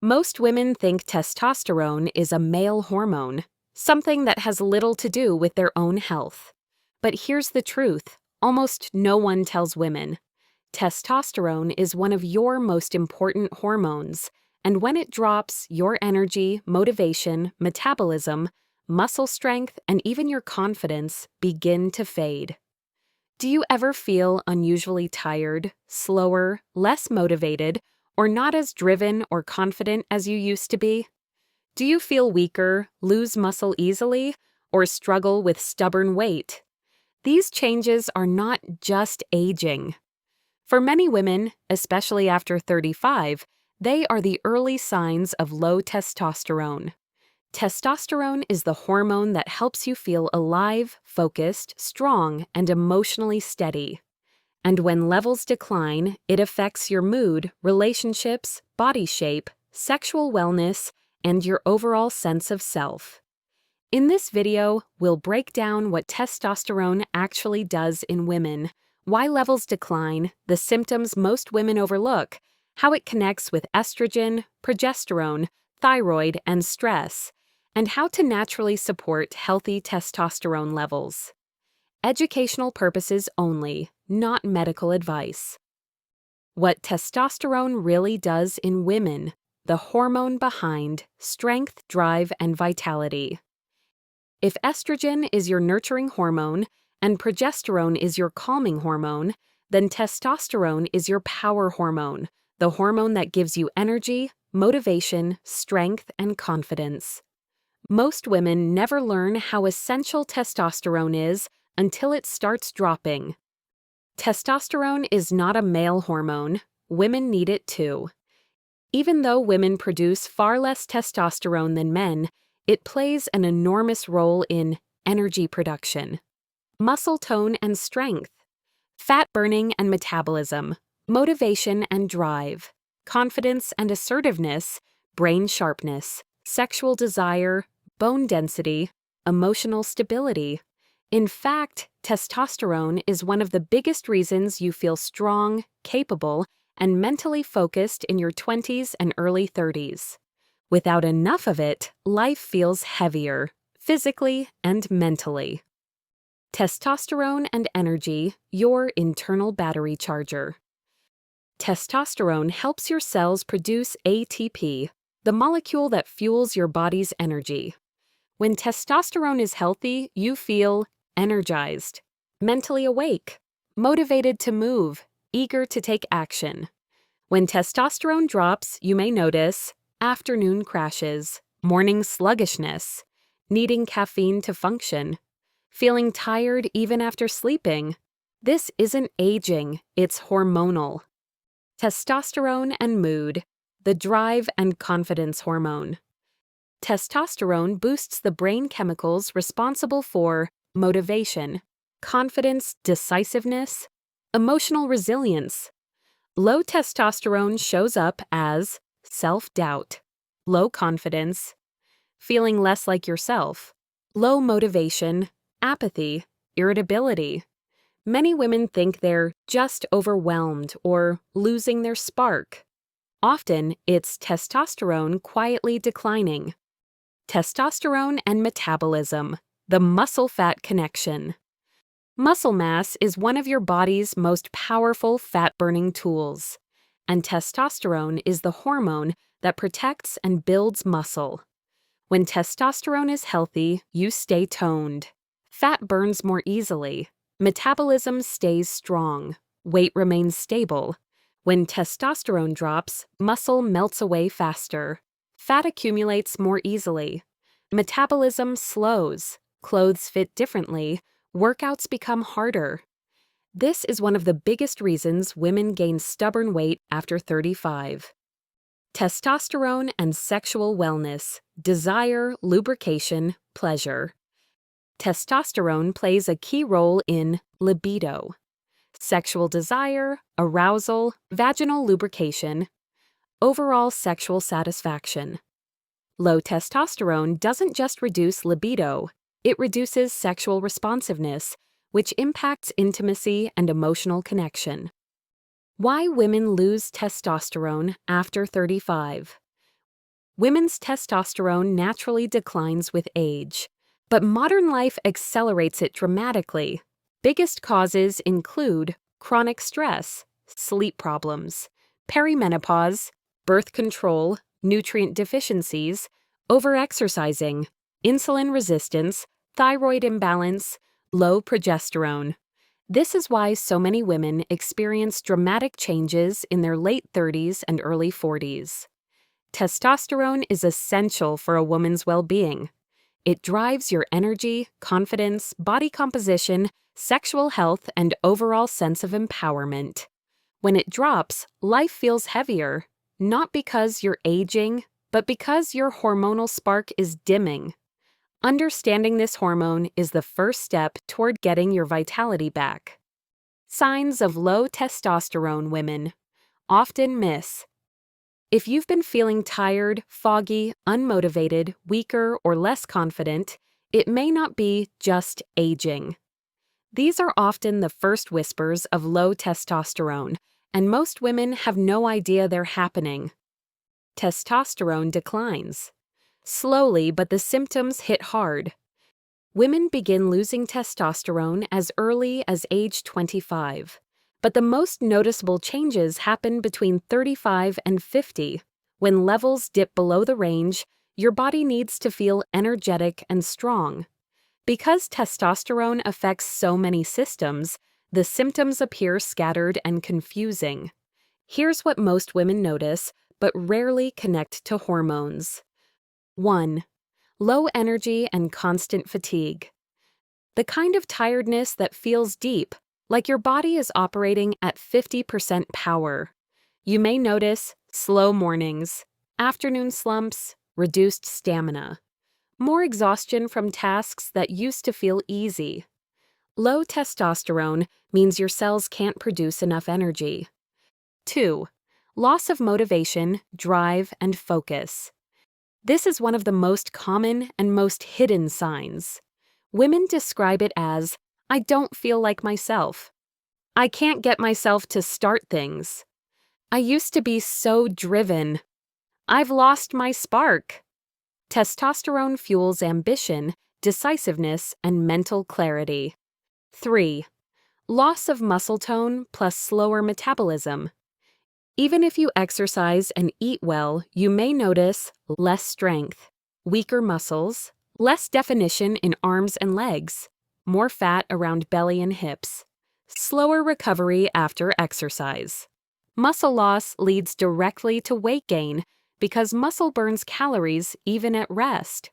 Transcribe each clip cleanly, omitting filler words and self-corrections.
Most women think testosterone is a male hormone, something that has little to do with their own health. But here's the truth: almost no one tells women. Testosterone is one of your most important hormones, and when it drops, your energy, motivation, metabolism, muscle strength, and even your confidence begin to fade. Do you ever feel unusually tired, slower, less motivated, or not as driven or confident as you used to be? Do you feel weaker, lose muscle easily, or struggle with stubborn weight? These changes are not just aging. For many women, especially after 35, they are the early signs of low testosterone. Testosterone is the hormone that helps you feel alive, focused, strong, and emotionally steady. And when levels decline, it affects your mood, relationships, body shape, sexual wellness, and your overall sense of self. In this video, we'll break down what testosterone actually does in women, why levels decline, the symptoms most women overlook, how it connects with estrogen, progesterone, thyroid, and stress, and how to naturally support healthy testosterone levels. Educational purposes only, not medical advice. What testosterone really does in women, the hormone behind strength, drive, and vitality. If estrogen is your nurturing hormone and progesterone is your calming hormone, then testosterone is your power hormone, the hormone that gives you energy, motivation, strength, and confidence. Most women never learn how essential testosterone is until it starts dropping. Testosterone is not a male hormone. Women need it too. Even though women produce far less testosterone than men, it plays an enormous role in energy production, muscle tone and strength, fat burning and metabolism, motivation and drive, confidence and assertiveness, brain sharpness, sexual desire, bone density, emotional stability. In fact, testosterone is one of the biggest reasons you feel strong, capable, and mentally focused in your 20s and early 30s. Without enough of it, life feels heavier, physically and mentally. Testosterone and energy, your internal battery charger. Testosterone helps your cells produce ATP, the molecule that fuels your body's energy. When testosterone is healthy, you feel energized, mentally awake, motivated to move, eager to take action. When testosterone drops, you may notice afternoon crashes, morning sluggishness, needing caffeine to function, feeling tired even after sleeping. This isn't aging, it's hormonal. Testosterone and mood, the drive and confidence hormone. Testosterone boosts the brain chemicals responsible for motivation, confidence, decisiveness, emotional resilience. Low testosterone shows up as self-doubt, low confidence, feeling less like yourself, low motivation, apathy, irritability. Many women think they're just overwhelmed or losing their spark. Often, it's testosterone quietly declining. Testosterone and metabolism, the muscle-fat connection. Muscle mass is one of your body's most powerful fat-burning tools, and testosterone is the hormone that protects and builds muscle. When testosterone is healthy, you stay toned. Fat burns more easily. Metabolism stays strong. Weight remains stable. When testosterone drops, muscle melts away faster. Fat accumulates more easily. Metabolism slows. Clothes fit differently. Workouts become harder. This is one of the biggest reasons women gain stubborn weight after 35. Testosterone and sexual wellness, desire, lubrication, pleasure. Testosterone plays a key role in libido, sexual desire, arousal, vaginal lubrication, overall sexual satisfaction. Low testosterone doesn't just reduce libido, it reduces sexual responsiveness, which impacts intimacy and emotional connection. Why women lose testosterone after 35. Women's testosterone naturally declines with age, but modern life accelerates it dramatically. Biggest causes include chronic stress, sleep problems, perimenopause, birth control, nutrient deficiencies, overexercising, insulin resistance, thyroid imbalance, low progesterone. This is why so many women experience dramatic changes in their late 30s and early 40s. Testosterone is essential for a woman's well-being. It drives your energy, confidence, body composition, sexual health, and overall sense of empowerment. When it drops, life feels heavier, not because you're aging, but because your hormonal spark is dimming. Understanding this hormone is the first step toward getting your vitality back. Signs of low testosterone women often miss. If you've been feeling tired, foggy, unmotivated, weaker, or less confident, it may not be just aging. These are often the first whispers of low testosterone, and most women have no idea they're happening. Testosterone declines. Slowly, but the symptoms hit hard. Women begin losing testosterone as early as age 25, but the most noticeable changes happen between 35 and 50. When levels dip below the range, your body needs to feel energetic and strong. Because testosterone affects so many systems, the symptoms appear scattered and confusing. Here's what most women notice, but rarely connect to hormones. 1. Low energy and constant fatigue. The kind of tiredness that feels deep, like your body is operating at 50% power. You may notice slow mornings, afternoon slumps, reduced stamina, more exhaustion from tasks that used to feel easy. Low testosterone means your cells can't produce enough energy. 2. Loss of motivation, drive, and focus. This is one of the most common and most hidden signs. Women describe it as, "I don't feel like myself. I can't get myself to start things. I used to be so driven. I've lost my spark." Testosterone fuels ambition, decisiveness, and mental clarity. 3. Loss of muscle tone plus slower metabolism. Even if you exercise and eat well, you may notice less strength, weaker muscles, less definition in arms and legs, more fat around belly and hips, slower recovery after exercise. Muscle loss leads directly to weight gain because muscle burns calories even at rest.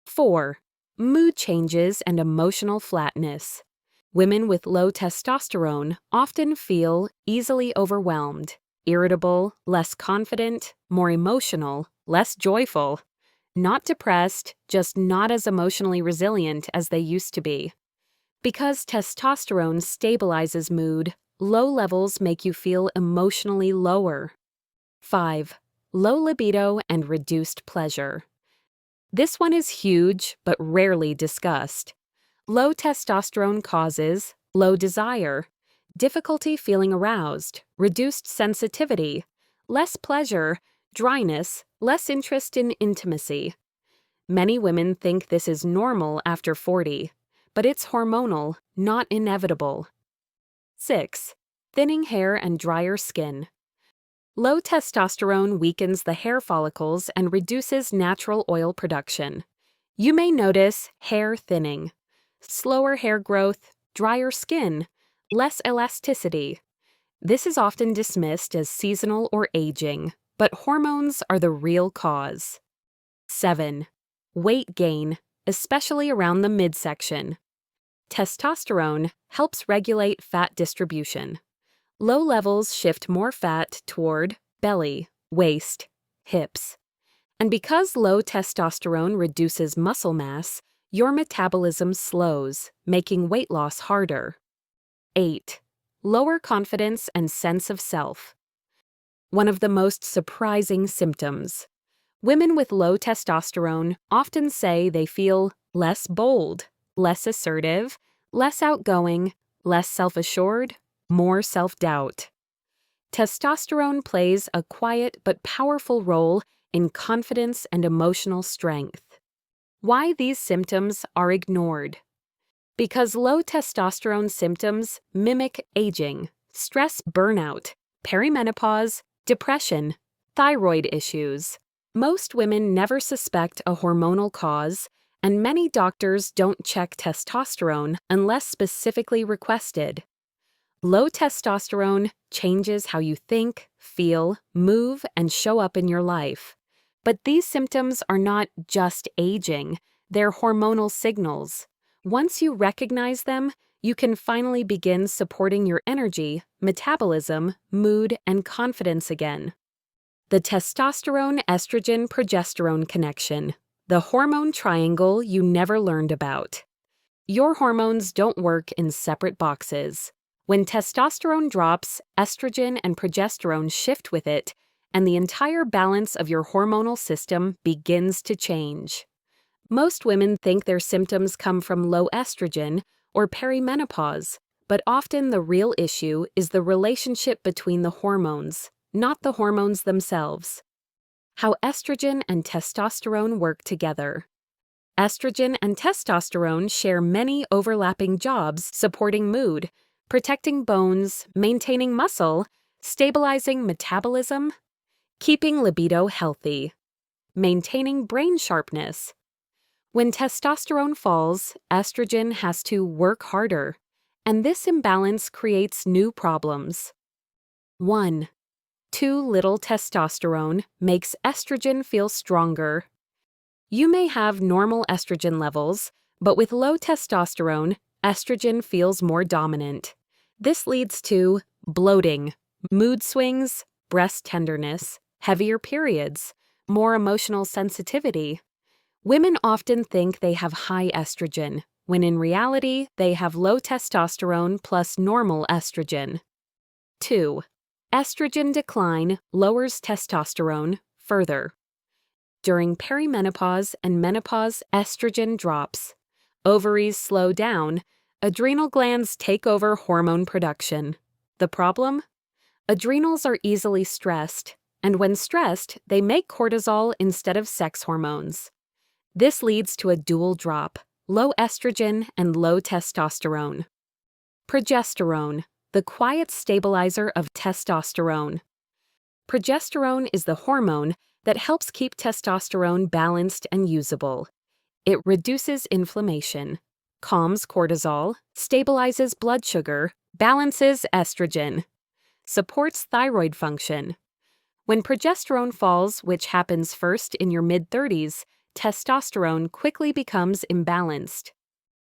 4. Mood changes and emotional flatness. Women with low testosterone often feel easily overwhelmed, irritable, less confident, more emotional, less joyful. Not depressed, just not as emotionally resilient as they used to be. Because testosterone stabilizes mood, low levels make you feel emotionally lower. 5. Low libido and reduced pleasure. This one is huge but rarely discussed. Low testosterone causes low desire, difficulty feeling aroused, reduced sensitivity, less pleasure, dryness, less interest in intimacy. Many women think this is normal after 40, but it's hormonal, not inevitable. 6. Thinning hair and drier skin. Low testosterone weakens the hair follicles and reduces natural oil production. You may notice hair thinning, slower hair growth, drier skin, less elasticity. This is often dismissed as seasonal or aging, but hormones are the real cause. 7. Weight gain, especially around the midsection. Testosterone helps regulate fat distribution. Low levels shift more fat toward belly, waist, hips. And because low testosterone reduces muscle mass, your metabolism slows, making weight loss harder. 8. Lower confidence and sense of self. One of the most surprising symptoms. Women with low testosterone often say they feel less bold, less assertive, less outgoing, less self-assured, more self-doubt. Testosterone plays a quiet but powerful role in confidence and emotional strength. Why these symptoms are ignored? Because low testosterone symptoms mimic aging, stress burnout, perimenopause, depression, thyroid issues. Most women never suspect a hormonal cause, and many doctors don't check testosterone unless specifically requested. Low testosterone changes how you think, feel, move, and show up in your life. But these symptoms are not just aging, they're hormonal signals. Once you recognize them, you can finally begin supporting your energy, metabolism, mood, and confidence again. The testosterone-estrogen-progesterone connection, the hormone triangle you never learned about. Your hormones don't work in separate boxes. When testosterone drops, estrogen and progesterone shift with it, and the entire balance of your hormonal system begins to change. Most women think their symptoms come from low estrogen or perimenopause, but often the real issue is the relationship between the hormones, not the hormones themselves. How estrogen and testosterone work together. Estrogen and testosterone share many overlapping jobs supporting mood, protecting bones, maintaining muscle, stabilizing metabolism, keeping libido healthy, maintaining brain sharpness. When testosterone falls, estrogen has to work harder, and this imbalance creates new problems. 1. Too little testosterone makes estrogen feel stronger. You may have normal estrogen levels, but with low testosterone, estrogen feels more dominant. This leads to bloating, mood swings, breast tenderness, heavier periods, more emotional sensitivity. Women often think they have high estrogen, when in reality, they have low testosterone plus normal estrogen. 2. Estrogen decline lowers testosterone further. During perimenopause and menopause, estrogen drops. Ovaries slow down. Adrenal glands take over hormone production. The problem? Adrenals are easily stressed, and when stressed, they make cortisol instead of sex hormones. This leads to a dual drop, low estrogen and low testosterone. Progesterone, the quiet stabilizer of testosterone. Progesterone is the hormone that helps keep testosterone balanced and usable. It reduces inflammation, calms cortisol, stabilizes blood sugar, balances estrogen, supports thyroid function. When progesterone falls, which happens first in your mid-30s, testosterone quickly becomes imbalanced.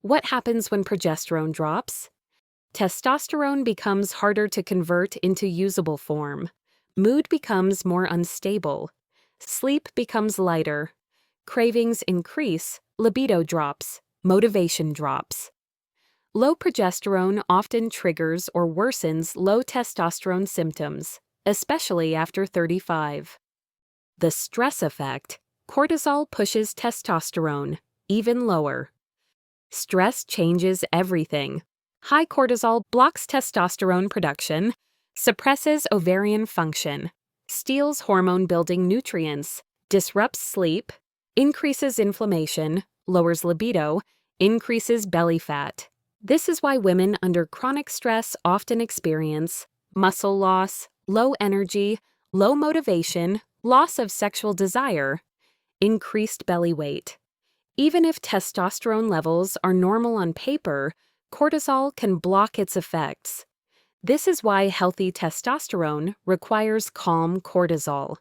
What happens when progesterone drops? Testosterone becomes harder to convert into usable form. Mood becomes more unstable. Sleep becomes lighter. Cravings increase, libido drops, motivation drops. Low progesterone often triggers or worsens low testosterone symptoms, especially after 35. The stress effect. Cortisol pushes testosterone even lower. Stress changes everything. High cortisol blocks testosterone production, suppresses ovarian function, steals hormone-building nutrients, disrupts sleep, increases inflammation, lowers libido, increases belly fat. This is why women under chronic stress often experience muscle loss, low energy, low motivation, loss of sexual desire, increased belly weight. Even if testosterone levels are normal on paper, cortisol can block its effects. This is why healthy testosterone requires calm cortisol.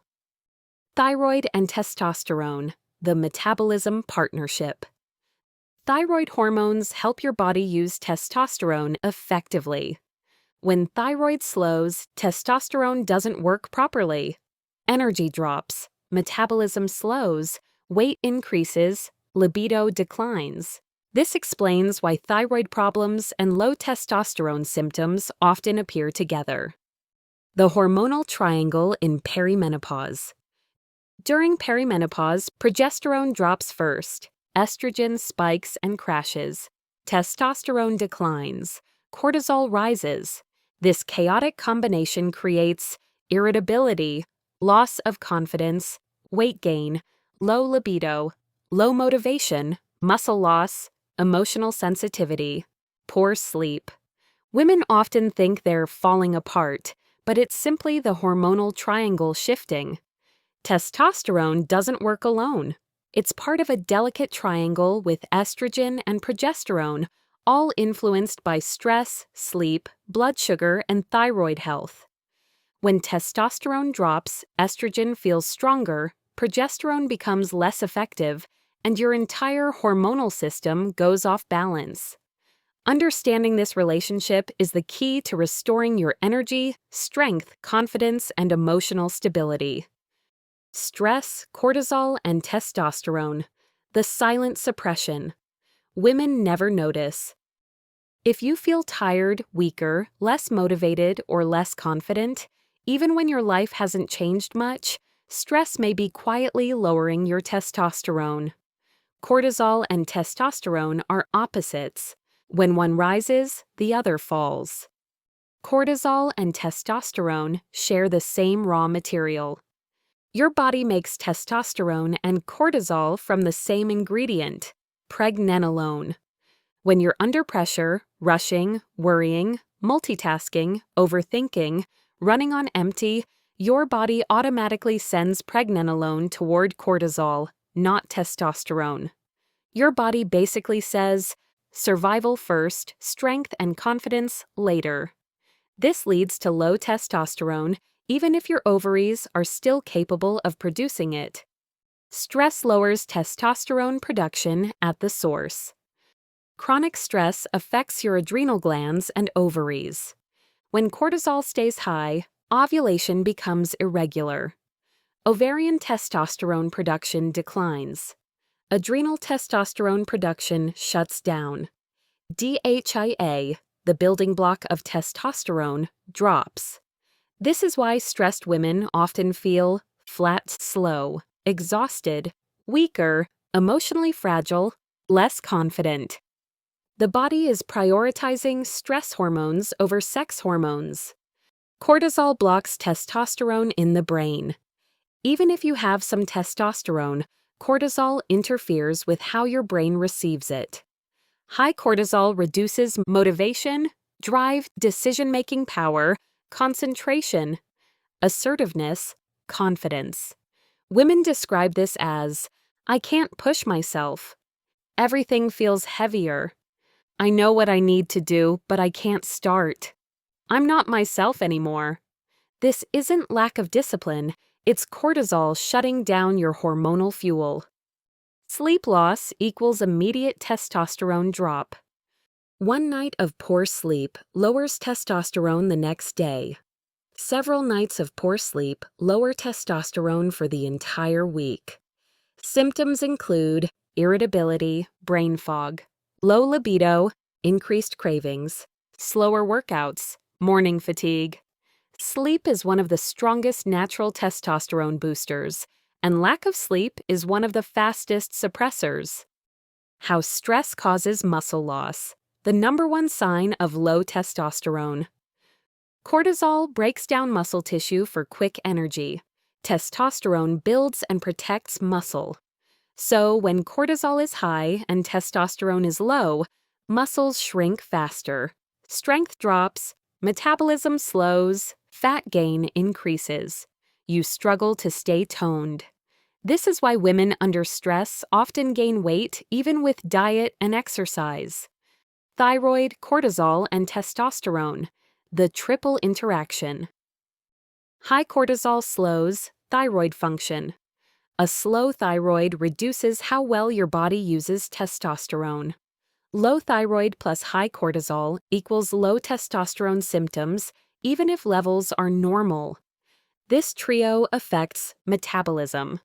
Thyroid and testosterone, the metabolism partnership. Thyroid hormones help your body use testosterone effectively. When thyroid slows, testosterone doesn't work properly. Energy drops, metabolism slows, weight increases, libido declines. This explains why thyroid problems and low testosterone symptoms often appear together. The hormonal triangle in perimenopause. During perimenopause, progesterone drops first, estrogen spikes and crashes, testosterone declines, cortisol rises. This chaotic combination creates irritability, loss of confidence, weight gain, low libido, low motivation, muscle loss, emotional sensitivity, poor sleep. Women often think they're falling apart, but it's simply the hormonal triangle shifting. Testosterone doesn't work alone. It's part of a delicate triangle with estrogen and progesterone, all influenced by stress, sleep, blood sugar, and thyroid health. When testosterone drops, estrogen feels stronger, progesterone becomes less effective, and your entire hormonal system goes off balance. Understanding this relationship is the key to restoring your energy, strength, confidence, and emotional stability. Stress, cortisol, and testosterone, the silent suppression. Women never notice. If you feel tired, weaker, less motivated, or less confident, even when your life hasn't changed much, stress may be quietly lowering your testosterone. Cortisol and testosterone are opposites. When one rises, the other falls. Cortisol and testosterone share the same raw material. Your body makes testosterone and cortisol from the same ingredient, pregnenolone. When you're under pressure, rushing, worrying, multitasking, overthinking, running on empty, your body automatically sends pregnenolone toward cortisol, not testosterone. Your body basically says, survival first, strength and confidence later. This leads to low testosterone, even if your ovaries are still capable of producing it. Stress lowers testosterone production at the source. Chronic stress affects your adrenal glands and ovaries. When cortisol stays high, ovulation becomes irregular. Ovarian testosterone production declines. Adrenal testosterone production shuts down. DHEA, the building block of testosterone, drops. This is why stressed women often feel flat, slow, exhausted, weaker, emotionally fragile, less confident. The body is prioritizing stress hormones over sex hormones. Cortisol blocks testosterone in the brain. Even if you have some testosterone, cortisol interferes with how your brain receives it. High cortisol reduces motivation, drive, decision-making power, concentration, assertiveness, confidence. Women describe this as, I can't push myself. Everything feels heavier. I know what I need to do, but I can't start. I'm not myself anymore. This isn't lack of discipline, it's cortisol shutting down your hormonal fuel. Sleep loss equals immediate testosterone drop. One night of poor sleep lowers testosterone the next day. Several nights of poor sleep lower testosterone for the entire week. Symptoms include irritability, brain fog, low libido, increased cravings, slower workouts, morning fatigue. Sleep is one of the strongest natural testosterone boosters, and lack of sleep is one of the fastest suppressors. How stress causes muscle loss, the #1 sign of low testosterone. Cortisol breaks down muscle tissue for quick energy. Testosterone builds and protects muscle. So when cortisol is high and testosterone is low, muscles shrink faster. Strength drops, metabolism slows, fat gain increases. You struggle to stay toned. This is why women under stress often gain weight even with diet and exercise. Thyroid, cortisol, and testosterone, the triple interaction. High cortisol slows thyroid function. A slow thyroid reduces how well your body uses testosterone. Low thyroid plus high cortisol equals low testosterone symptoms, even if levels are normal. This trio affects metabolism,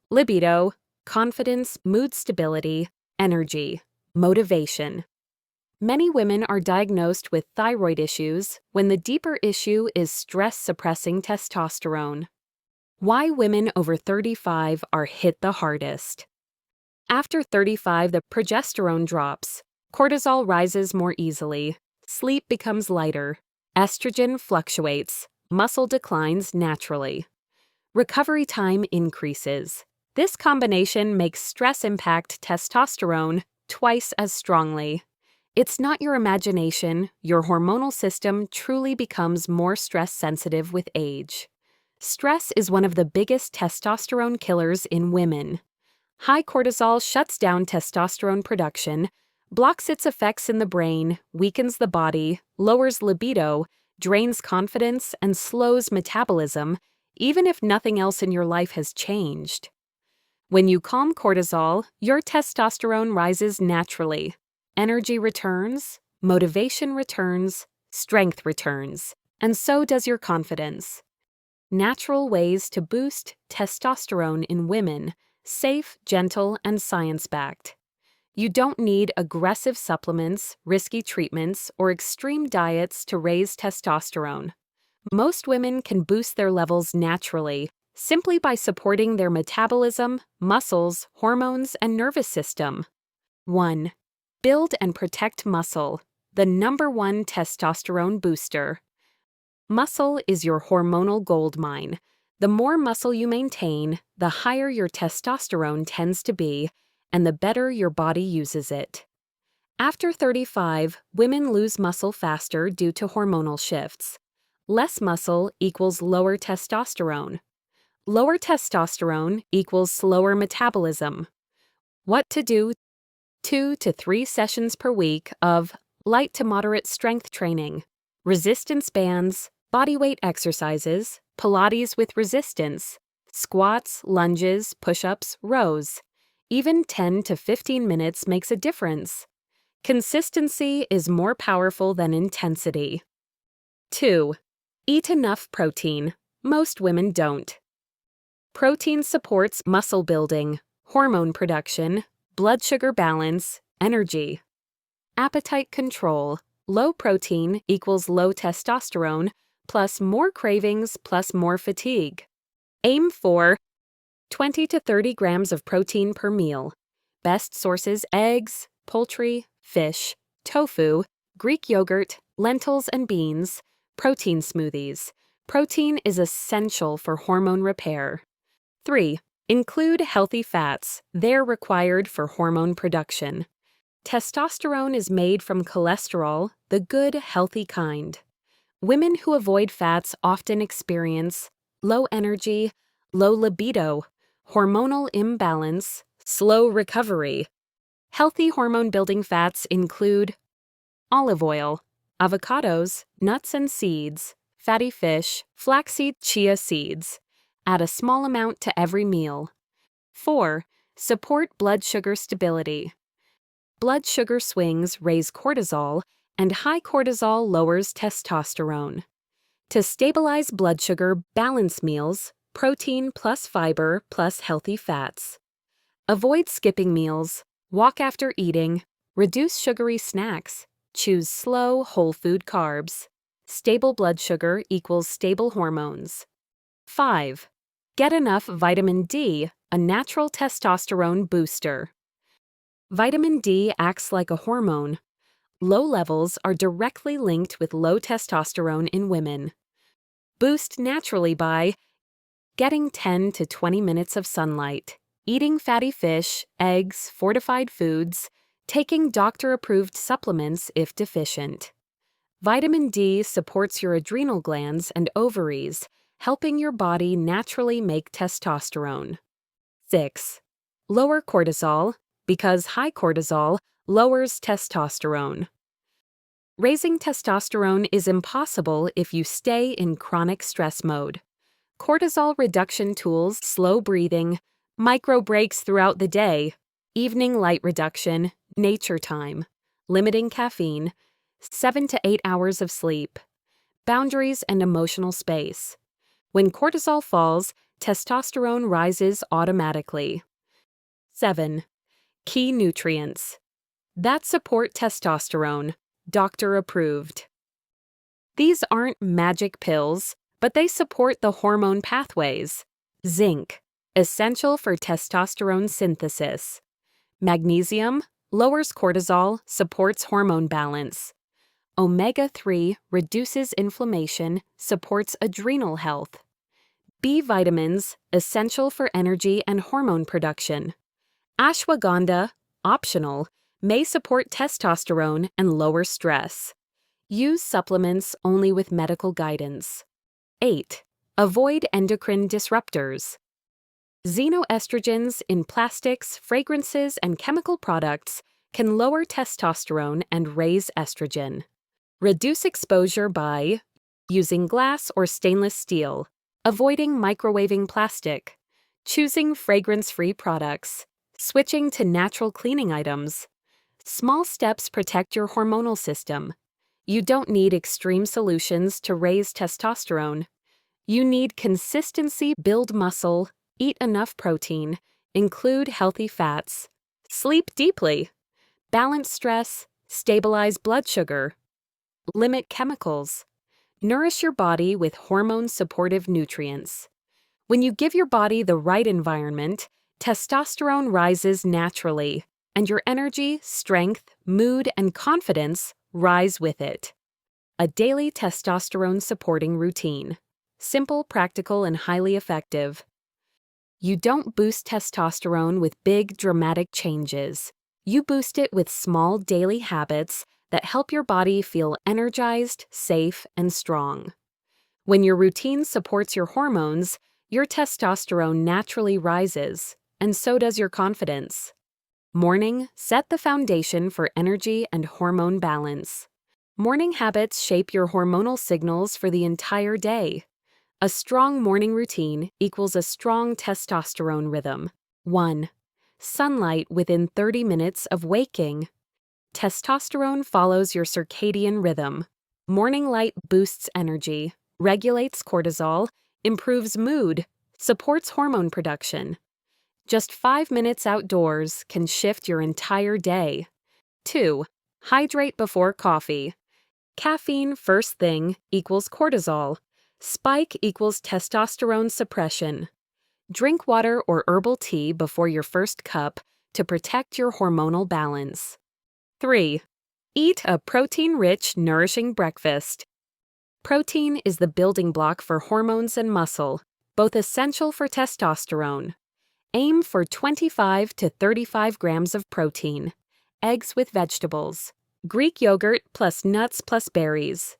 libido, confidence, mood stability, energy, motivation. Many women are diagnosed with thyroid issues when the deeper issue is stress-suppressing testosterone. Why women over 35 are hit the hardest. After 35, the progesterone drops, cortisol rises more easily, sleep becomes lighter, estrogen fluctuates, muscle declines naturally. Recovery time increases. This combination makes stress impact testosterone twice as strongly. It's not your imagination, your hormonal system truly becomes more stress-sensitive with age. Stress is one of the biggest testosterone killers in women. High cortisol shuts down testosterone production, blocks its effects in the brain, weakens the body, lowers libido, drains confidence, and slows metabolism, even if nothing else in your life has changed. When you calm cortisol, your testosterone rises naturally. Energy returns, motivation returns, strength returns, and so does your confidence. Natural ways to boost testosterone in women, safe, gentle, and science-backed. You don't need aggressive supplements, risky treatments, or extreme diets to raise testosterone. Most women can boost their levels naturally, simply by supporting their metabolism, muscles, hormones, and nervous system. 1. Build and protect muscle, the #1 testosterone booster. Muscle is your hormonal gold mine. The more muscle you maintain, the higher your testosterone tends to be, and the better your body uses it. After 35, women lose muscle faster due to hormonal shifts. Less muscle equals lower testosterone. Lower testosterone equals slower metabolism. What to do? 2 to 3 sessions per week of light to moderate strength training, resistance bands, bodyweight exercises, Pilates with resistance, squats, lunges, push-ups, rows. Even 10 to 15 minutes makes a difference. Consistency is more powerful than intensity. 2. Eat enough protein. Most women don't. Protein supports muscle building, hormone production, blood sugar balance, energy. Appetite control. Low protein equals low testosterone, plus more cravings plus more fatigue. Aim for 20 to 30 grams of protein per meal. Best sources: eggs, poultry, fish, tofu, Greek yogurt, lentils and beans, protein smoothies. Protein is essential for hormone repair. 3. Include healthy fats. They're required for hormone production. Testosterone is made from cholesterol, the good, healthy kind. Women who avoid fats often experience low energy, low libido, hormonal imbalance, slow recovery. Healthy hormone-building fats include olive oil, avocados, nuts and seeds, fatty fish, flaxseed, chia seeds. Add a small amount to every meal. 4. Support blood sugar stability. Blood sugar swings raise cortisol, and high cortisol lowers testosterone. To stabilize blood sugar, balance meals, protein plus fiber plus healthy fats. Avoid skipping meals, walk after eating, reduce sugary snacks, choose slow, whole food carbs. Stable blood sugar equals stable hormones. 5. Get enough vitamin D, a natural testosterone booster. Vitamin D acts like a hormone. Low levels are directly linked with low testosterone in women. Boost naturally by getting 10 to 20 minutes of sunlight, eating fatty fish, eggs, fortified foods, taking doctor-approved supplements if deficient. Vitamin D supports your adrenal glands and ovaries, helping your body naturally make testosterone. 6. Lower cortisol, because high cortisol lowers testosterone. Raising testosterone is impossible if you stay in chronic stress mode. Cortisol reduction tools: slow breathing, micro breaks throughout the day, evening light reduction, nature time, limiting caffeine, 7 to 8 hours of sleep, boundaries and emotional space. When cortisol falls, testosterone rises automatically. 7. Key nutrients that support testosterone, doctor approved. These aren't magic pills, but they support the hormone pathways. Zinc, essential for testosterone synthesis. Magnesium, lowers cortisol, supports hormone balance. Omega-3 reduces inflammation, supports adrenal health. B vitamins, essential for energy and hormone production. Ashwagandha, optional, may support testosterone and lower stress. Use supplements only with medical guidance. 8. Avoid endocrine disruptors. Xenoestrogens in plastics, fragrances, and chemical products can lower testosterone and raise estrogen. Reduce exposure by using glass or stainless steel, avoiding microwaving plastic, choosing fragrance-free products, switching to natural cleaning items. Small steps protect your hormonal system. You don't need extreme solutions to raise testosterone. You need consistency, build muscle, eat enough protein, include healthy fats, sleep deeply, balance stress, stabilize blood sugar, limit chemicals, nourish your body with hormone-supportive nutrients. When you give your body the right environment, testosterone rises naturally, and your energy, strength, mood, and confidence rise with it. A daily testosterone-supporting routine. Simple, practical, and highly effective. You don't boost testosterone with big, dramatic changes. You boost it with small daily habits that help your body feel energized, safe, and strong. When your routine supports your hormones, your testosterone naturally rises, and so does your confidence. Morning, set the foundation for energy and hormone balance. Morning habits shape your hormonal signals for the entire day. A strong morning routine equals a strong testosterone rhythm. 1. Sunlight within 30 minutes of waking. Testosterone follows your circadian rhythm. Morning light boosts energy, regulates cortisol, improves mood, supports hormone production. Just 5 minutes outdoors can shift your entire day. 2. Hydrate before coffee. Caffeine first thing equals cortisol. Spike equals testosterone suppression. Drink water or herbal tea before your first cup to protect your hormonal balance. 3. Eat a protein-rich, nourishing breakfast. Protein is the building block for hormones and muscle, both essential for testosterone. Aim for 25 to 35 grams of protein. Eggs with vegetables. Greek yogurt plus nuts plus berries.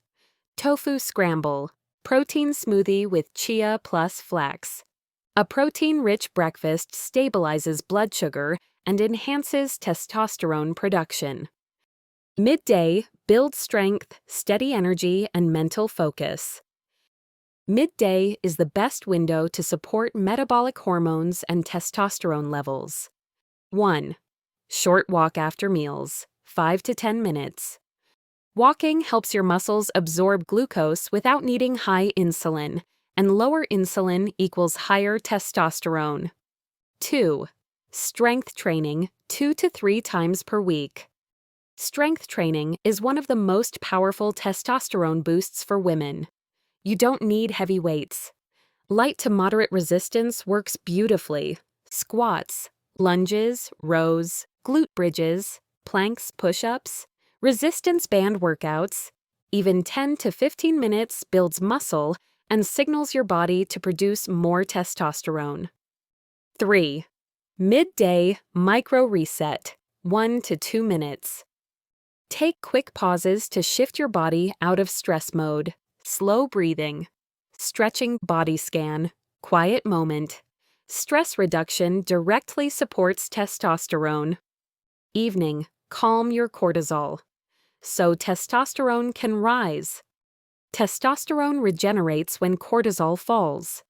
Tofu scramble. Protein smoothie with chia plus flax. A protein-rich breakfast stabilizes blood sugar and enhances testosterone production. Midday, build strength, steady energy, and mental focus. Midday is the best window to support metabolic hormones and testosterone levels. 1. Short walk after meals, 5 to 10 minutes. Walking helps your muscles absorb glucose without needing high insulin, and lower insulin equals higher testosterone. 2. Strength training 2 to 3 times per week. Strength training is one of the most powerful testosterone boosts for women. You don't need heavy weights. Light to moderate resistance works beautifully. Squats, lunges, rows, glute bridges, planks, push-ups, resistance band workouts, even 10 to 15 minutes builds muscle and signals your body to produce more testosterone. 3. Midday micro reset, 1 to 2 minutes. Take quick pauses to shift your body out of stress mode. Slow breathing, stretching body scan, quiet moment. Stress reduction directly supports testosterone. Evening, calm your cortisol, so testosterone can rise. Testosterone regenerates when cortisol falls.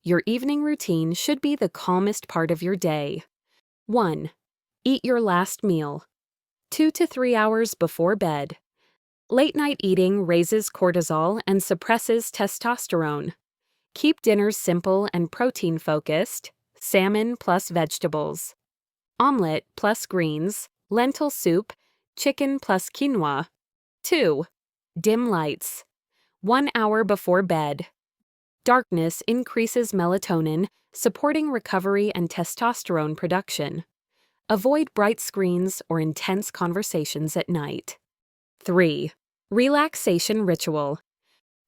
Your evening routine should be the calmest part of your day. 1. Eat your last meal. 2 to 3 hours before bed. Late-night eating raises cortisol and suppresses testosterone. Keep dinners simple and protein-focused, salmon plus vegetables. Omelette plus greens, lentil soup, chicken plus quinoa. 2. Dim lights. 1 hour before bed. Darkness increases melatonin, supporting recovery and testosterone production. Avoid bright screens or intense conversations at night. 3. Relaxation ritual.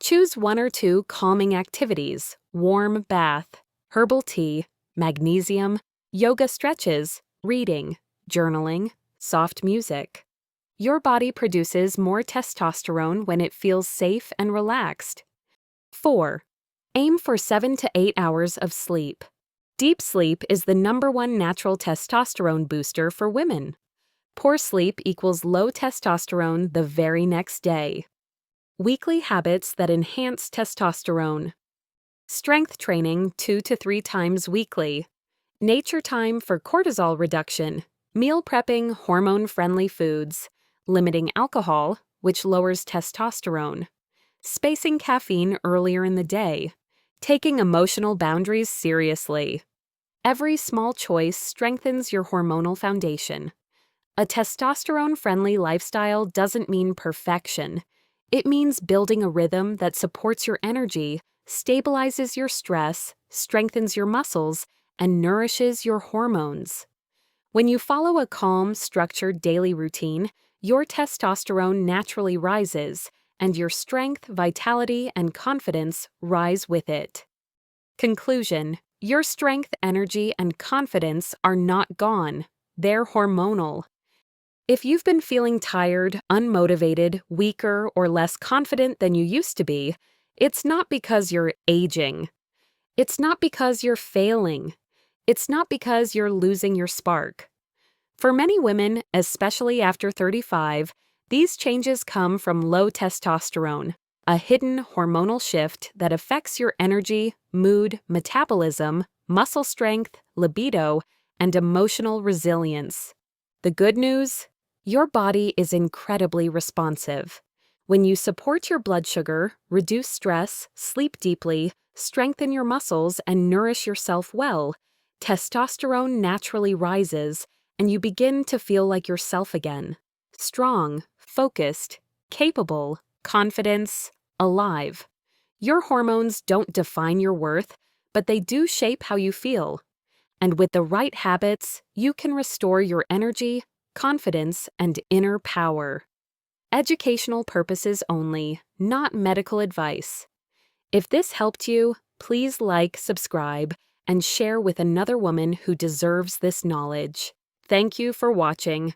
Choose 1 or 2 calming activities, warm bath, herbal tea, magnesium, yoga stretches, reading, journaling, soft music. Your body produces more testosterone when it feels safe and relaxed. 4. Aim for 7 to 8 hours of sleep. Deep sleep is the #1 natural testosterone booster for women. Poor sleep equals low testosterone the very next day. Weekly habits that enhance testosterone. Strength training 2 to 3 times weekly. Nature time for cortisol reduction. Meal prepping hormone-friendly foods. Limiting alcohol, which lowers testosterone. Spacing caffeine earlier in the day. Taking emotional boundaries seriously. Every small choice strengthens your hormonal foundation. A testosterone-friendly lifestyle doesn't mean perfection. It means building a rhythm that supports your energy, stabilizes your stress, strengthens your muscles, and nourishes your hormones. When you follow a calm, structured daily routine, your testosterone naturally rises, and your strength, vitality, and confidence rise with it. Conclusion: your strength, energy, and confidence are not gone. They're hormonal. If you've been feeling tired, unmotivated, weaker, or less confident than you used to be, it's not because you're aging. It's not because you're failing. It's not because you're losing your spark. For many women, especially after 35, these changes come from low testosterone, a hidden hormonal shift that affects your energy, mood, metabolism, muscle strength, libido, and emotional resilience. The good news? Your body is incredibly responsive. When you support your blood sugar, reduce stress, sleep deeply, strengthen your muscles, and nourish yourself well, testosterone naturally rises, and you begin to feel like yourself again. Strong, focused, capable, confident, alive. Your hormones don't define your worth, but they do shape how you feel. And with the right habits, you can restore your energy, confidence, and inner power. Educational purposes only, not medical advice. If this helped you, please like, subscribe, and share with another woman who deserves this knowledge. Thank you for watching.